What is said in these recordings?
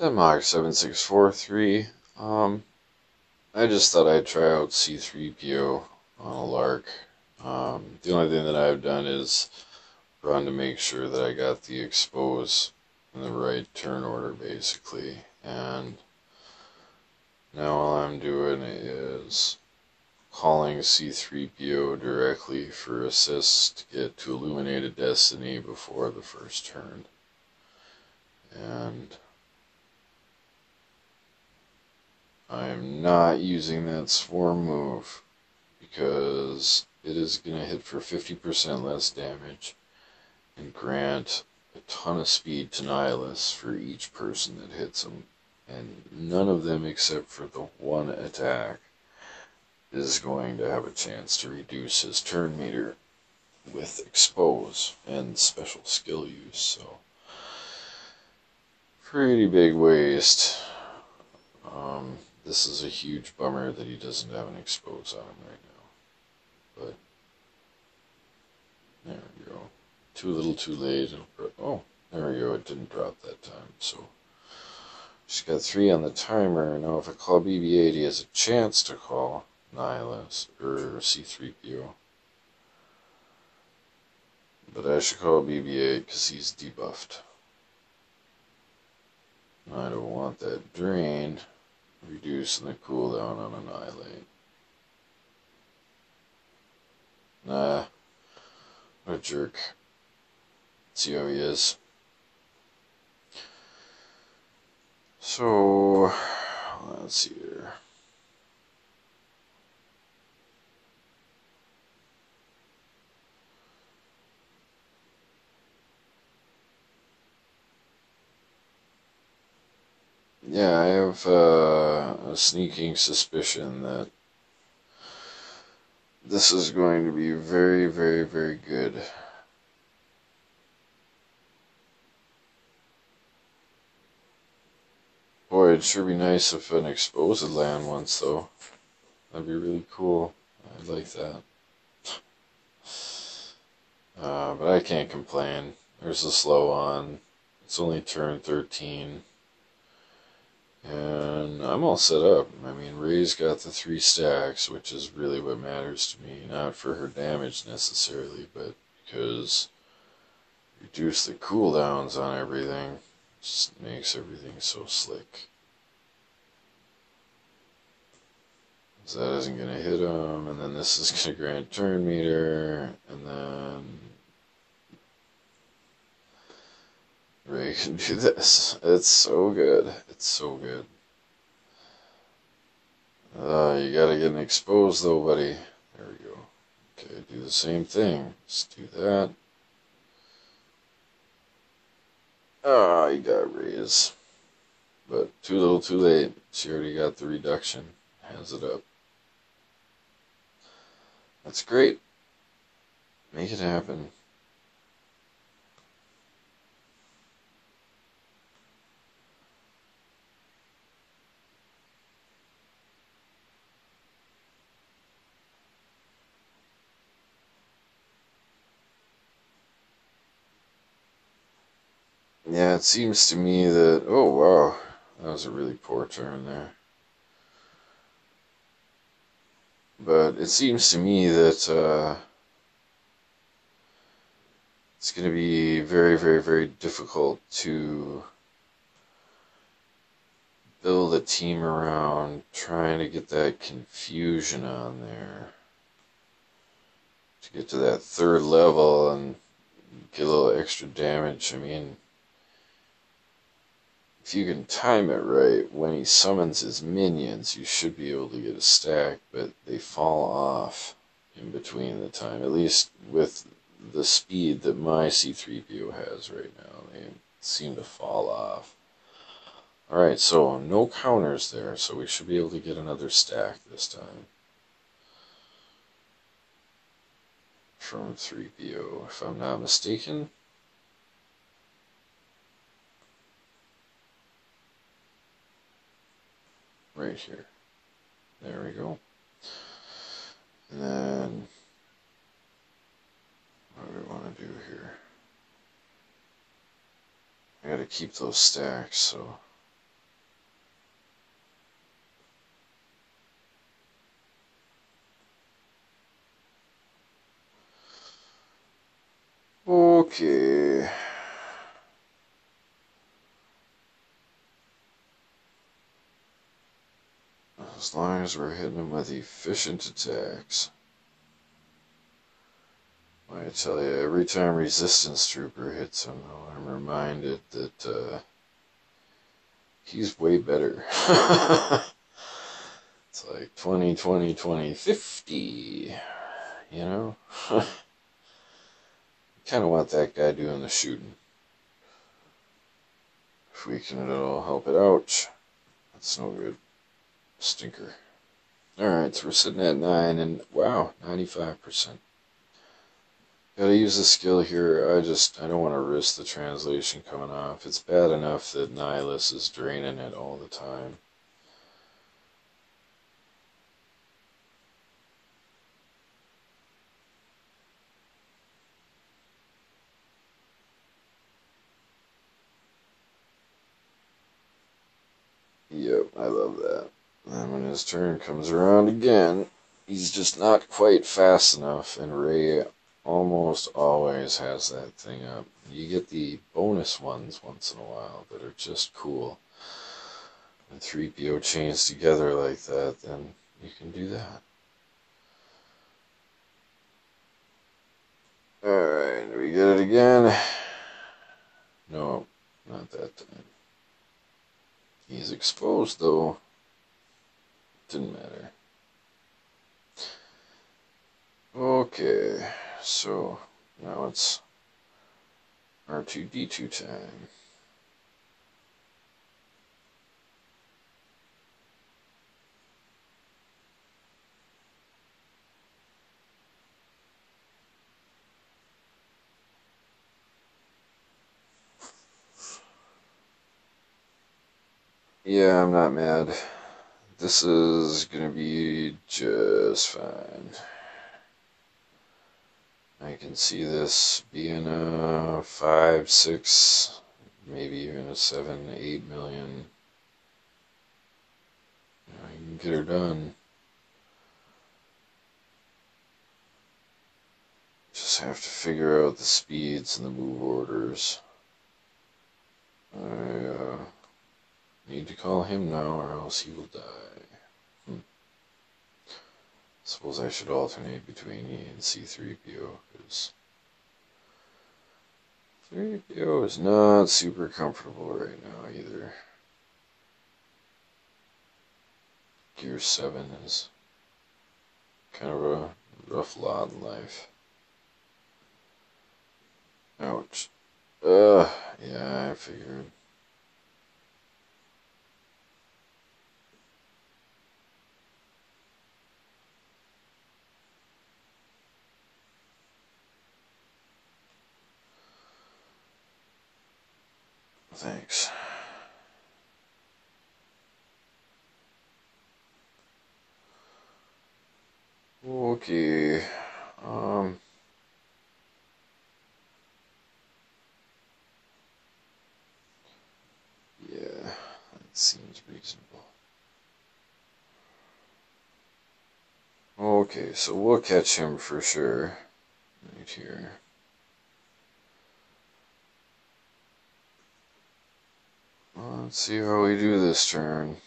Denmark 7643. I just thought I'd try out C-3PO on a lark. The only thing that I've done is run to make sure that I got the expose in the right turn order, basically. And now all I'm doing is calling C-3PO directly for assist to get to Illuminated Destiny before the first turn. And I'm not using that swarm move because it is going to hit for 50% less damage and grant a ton of speed to Nihilus for each person that hits him. And none of them except for the one attack is going to have a chance to reduce his turn meter with expose and special skill use. So pretty big waste. This is a huge bummer that he doesn't have an expose on him right now. But there we go. Too little, too late. Oh, there we go. It didn't drop that time. So she's got 3 on the timer. Now if I call BB-8, he has a chance to call Nihilus or C-3PO. But I should call BB-8 because he's debuffed. I don't want that drain reducing the cooldown on Annihilate. Nah, what a jerk. Let's see how he is. So, let's see here. Yeah, I have a sneaking suspicion that this is going to be very, very, very good. Boy, it'd sure be nice if an exposed land once, though. That'd be really cool. I'd like that. But I can't complain. There's a slow on. It's only turn 13. And I'm all set up. I mean, Rey's got the 3 stacks, which is really what matters to me. Not for her damage necessarily, but because reduce the cooldowns on everything. Just makes everything so slick. So that isn't going to hit him, and then this is going to grant turn meter, and then Rey can do this. It's so good. It's so good. You gotta get an exposed though, buddy. There we go. Okay, do the same thing. Just do that. Ah, you got raised. But too little, too late. She already got the reduction. Hands it up. That's great. Make it happen. Yeah, it seems to me that... Oh, wow. That was a really poor turn there. But it seems to me that it's going to be very, very, very difficult to build a team around trying to get that confusion on there. To get to that 3rd level and get a little extra damage. I mean, if you can time it right, when he summons his minions, you should be able to get a stack, but they fall off in between the time, at least with the speed that my C-3PO has right now. They seem to fall off. Alright, so no counters there, so we should be able to get another stack this time. From 3PO, if I'm not mistaken. Right here. There we go. And then, what do we want to do here? I gotta keep those stacks, so Okay. As long as we're hitting them with efficient attacks. I tell you, every time Resistance Trooper hits him, I'm reminded that he's way better. It's like 20, 20, 20, 50, you know? Kind of want that guy doing the shooting. If we can at all help it out, that's no good. Stinker. Alright, so we're sitting at 9, and wow, 95%. Gotta use the skill here. I don't want to risk the translation coming off. It's bad enough that Nihilus is draining it all the time. Yep, I love that. And when his turn comes around again, he's just not quite fast enough, and Rey almost always has that thing up. You get the bonus ones once in a while that are just cool. When 3PO chains together like that, then you can do that. Alright, do we get it again? No, not that time. He's exposed though. Didn't matter. Okay, so now it's R2-D2 time. Yeah, I'm not mad. This is gonna be just fine. I can see this being a 5, 6, maybe even a 7, 8 million. I can get her done. Just have to figure out the speeds and the move orders. I need to call him now or else he will die. Suppose I should alternate between E and C-3PO, because 3PO is not super comfortable right now either. Gear 7 is kind of a rough lot in life. Ouch. Yeah, I figured. Thanks. Okay. Yeah, that seems reasonable. Okay, so we'll catch him for sure. Right here. Let's see how we do this turn.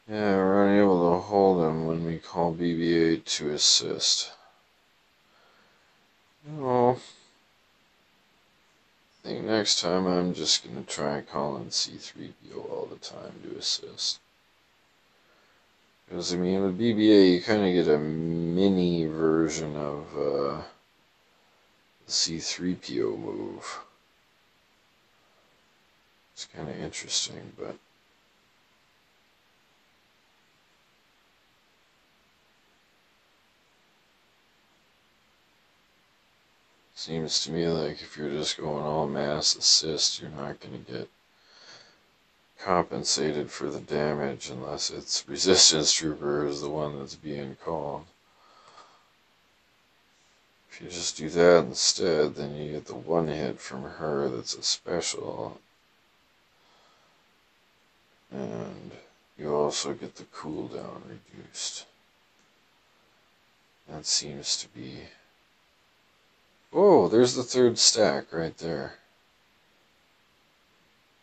Yeah, we're unable to hold him when we call BB-8 to assist. No. I think next time I'm just going to try calling C-3PO all the time to assist. Because, I mean, with BB-8 you kind of get a mini version of the C-3PO move. It's kind of interesting, but seems to me like if you're just going all mass assist, you're not going to get compensated for the damage unless it's Resistance Trooper is the one that's being called. If If you just do that instead, then you get the one hit from her that's a special. And you also get the cooldown reduced. That seems to be... Oh, there's the third stack right there.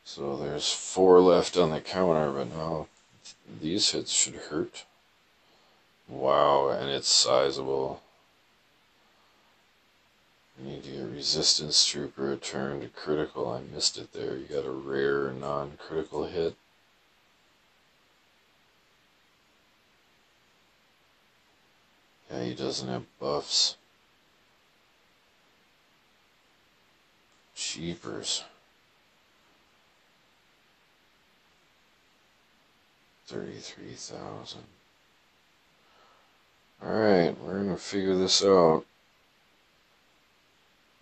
So there's 4 left on the counter, but now these hits should hurt. Wow, and it's sizable. You need to get Resistance Trooper return to critical. I missed it there. You got a rare non-critical hit. Yeah, he doesn't have buffs. Jeepers. 33,000. Alright, we're gonna figure this out.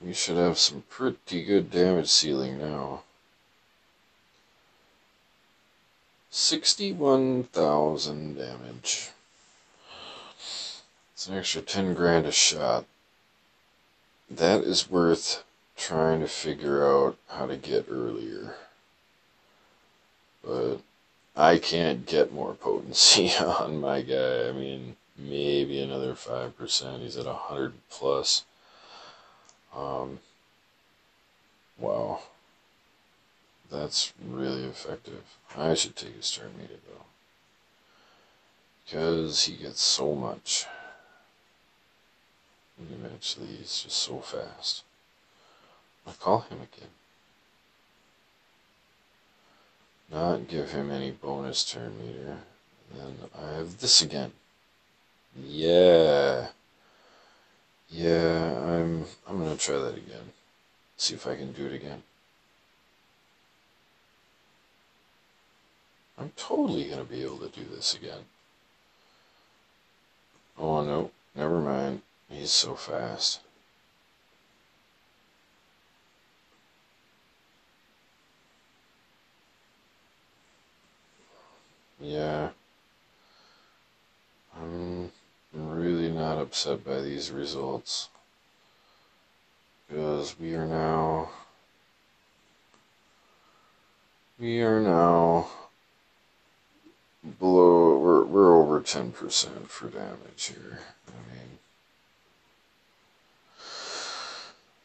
We should have some pretty good damage ceiling now. 61,000 damage. It's an extra 10 grand a shot. That is worth trying to figure out how to get earlier. But I can't get more potency on my guy. I mean, maybe another 5%. He's at 100 plus. Wow. That's really effective. I should take his turn meter though. Because he gets so much. And eventually he's just so fast. I'll call him again. Not give him any bonus turn meter. And then I have this again. Yeah. Yeah, I'm gonna try that again. See if I can do it again. I'm totally gonna be able to do this again. Oh no, never mind. He's so fast. Yeah. I'm really not upset by these results. Because we are now below, we're over 10% for damage here. I mean,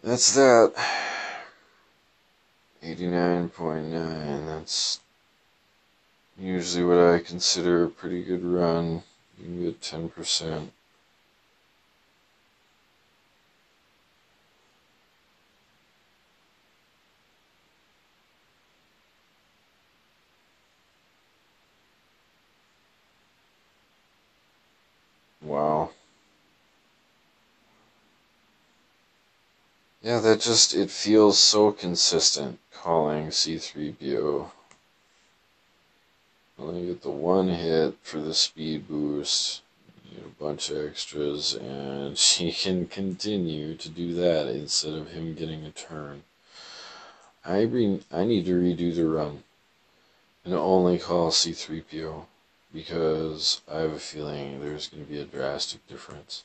that's that. 89.9, that's usually what I consider a pretty good run. You can get 10%. Wow. Yeah, that just, it feels so consistent calling C-3PO. Only get the one hit for the speed boost, you get a bunch of extras, and she can continue to do that instead of him getting a turn. I need to redo the run and only call C-3PO because I have a feeling there's going to be a drastic difference.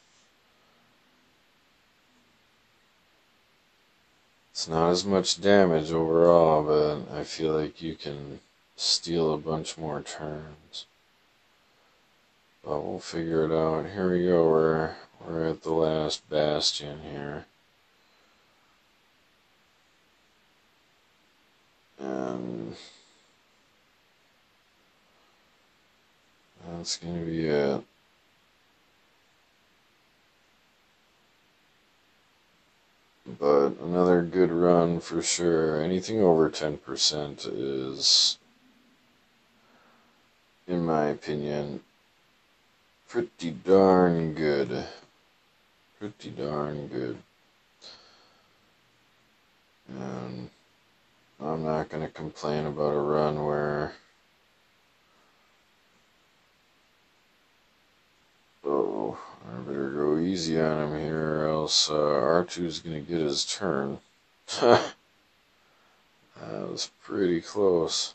It's not as much damage overall, but I feel like you can steal a bunch more turns. But we'll figure it out. Here we go, we're at the last bastion here. And that's going to be it. But another good run for sure. Anything over 10% is, in my opinion, pretty darn good. Pretty darn good. And I'm not going to complain about a run where... Oh, I better go easy on him here, or else R2's going to get his turn. That was pretty close.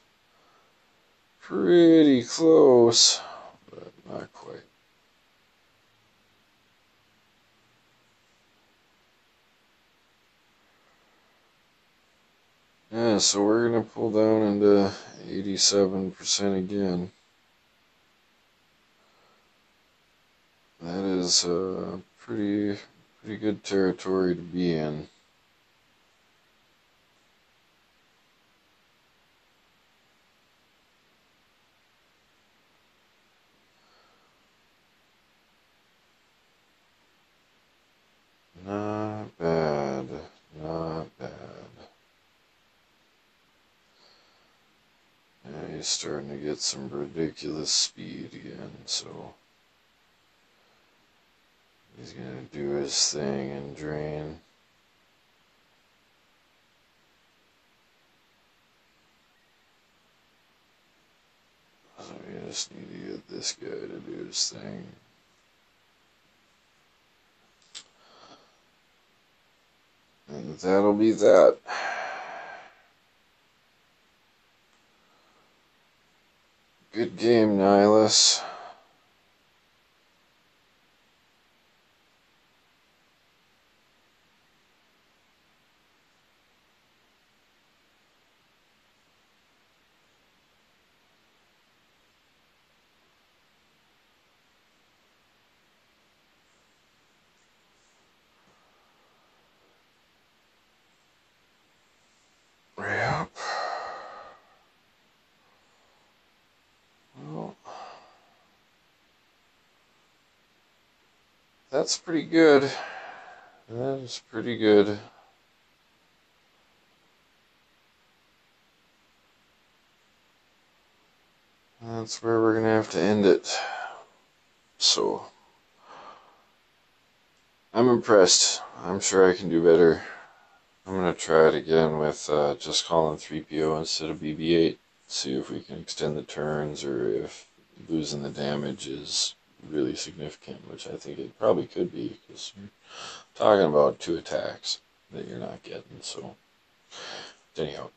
Pretty close, but not quite. Yeah, so we're going to pull down into 87% again. That is pretty good territory to be in. Not bad, not bad. Yeah, he's starting to get some ridiculous speed again, so he's gonna do his thing and drain. So we just need to get this guy to do his thing. And that'll be that. Good game, Nihilus. Yep. Well, that's pretty good. That is pretty good. That's where we're gonna have to end it. So, I'm impressed. I'm sure I can do better. I'm gonna try it again with just calling 3PO instead of BB-8. See if we can extend the turns, or if losing the damage is really significant, which I think it probably could be, because you're talking about 2 attacks that you're not getting. So, anyhow,